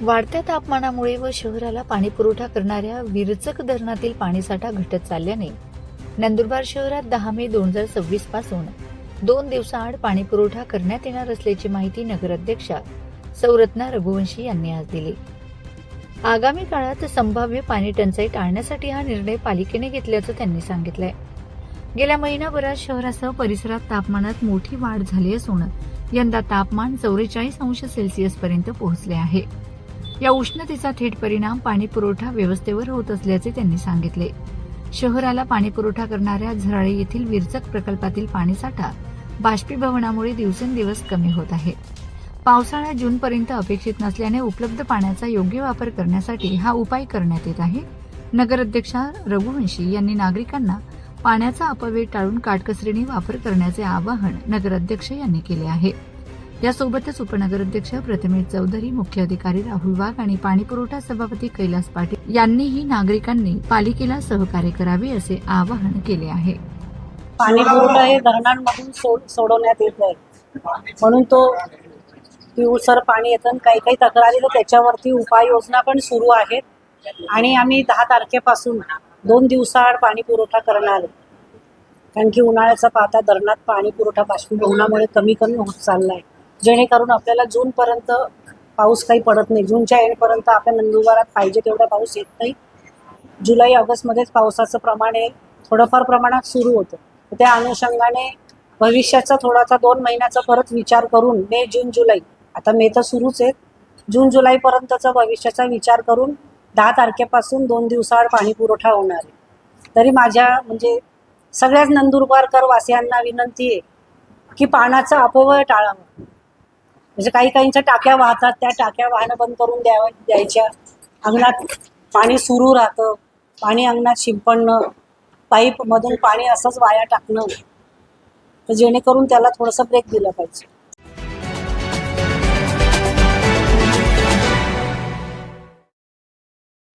वाढत्या तापमानामुळे व शहराला पाणीपुरवठा करणाऱ्या विरचक धरणातील पाणीसाठा घटत चालल्याने नंदुरबार शहरात 10 मे 2026 पासून 2 दिवसाआड पाणीपुरवठा करण्यात येणार असल्याची माहिती नगराध्यक्षा सौरत्ना रघुवंशी यांनी आज दिली। आगामी काळात संभाव्य पाणी टंचाई टाळण्यासाठी हा निर्णय पालिकेने घेतल्याचं त्यांनी सांगितलंय। गेल्या महिनाभरात शहरासह परिसरात तापमानात मोठी वाढ झाली असून यंदा तापमान 44°C पर्यंत पोहोचले आहे। या उष्णतेचा थेट परिणाम पाणी पुरवठा व्यवस्थेवर होत असल्याचे त्यांनी सांगितले। शहराला पाणी पुरवठा करणाऱ्या झराळे येथील विरचक प्रकल्पातील पाणीसाठा बाष्पीभवनामुळे दिवसेंदिवस कमी होत आहे। पावसाळा जूनपर्यंत अपेक्षित नसल्याने उपलब्ध पाण्याचा योग्य वापर करण्यासाठी हा उपाय करण्यात येत आहे। नगराध्यक्षा रघुवंशी यांनी नागरिकांना पाण्याचा अपव्यय टाळून काटकसरीने वापर करण्याचे आवाहन नगराध्यक्ष यांनी केले आहे। यासोबतच उपनगराध्यक्ष प्रतिमेश चौधरी, मुख्य अधिकारी राहुल वाघ आणि पाणीपुरवठा सभापती कैलास पाटील यांनीही नागरिकांनी पालिकेला सहकार्य करावे असे आवाहन केले आहे। पाणीपुरवठा हे धरणांमधून सोडवण्यात येत आहे, म्हणून तो पिवळसर पाणी येतं। काही तक्रारी तर त्याच्यावरती उपाययोजना पण सुरू आहेत आणि आम्ही 10 तारखेपासून 2 दिवसाआड पाणी पुरवठा करणार आहे। कारण की उन्हाळ्याचा पाहता धरणात पाणी पुरवठा बाष्पीभवनामुळे कमी होत चालला आहे, जेणेकरून आपल्याला जूनपर्यंत पाऊस काही पडत नाही। जूनच्या एंडपर्यंत आपल्या नंदुरबारात पाहिजे तेवढा पाऊस येत नाही। जुलै ऑगस्टमध्येच पावसाचं प्रमाण हे थोडंफार प्रमाणात सुरू होतं। त्या अनुषंगाने भविष्याचा थोडासा 2 महिन्याचा परत विचार करून मे, जून, जुलै, आता मे तर सुरूच आहे, जून जुलैपर्यंतचा भविष्याचा विचार करून 10 तारखेपासून 2 दिवसाआड पाणी पुरवठा होणार आहे। तरी माझ्या सगळ्याच नंदुरबारकर वासियांना विनंती आहे की पाण्याचा अपव्यय टाळावा। म्हणजे काहींच्या टाक्या वाहतात, त्या टाक्या वाहनं बंद करून द्यायच्या। अंगणात पाणी सुरू राहतं, पाणी अंगणात शिंपडणं, पाईपमधून पाणी असंच वाया टाकणं, तर जेणेकरून त्याला थोडंसं ब्रेक दिलं पाहिजे।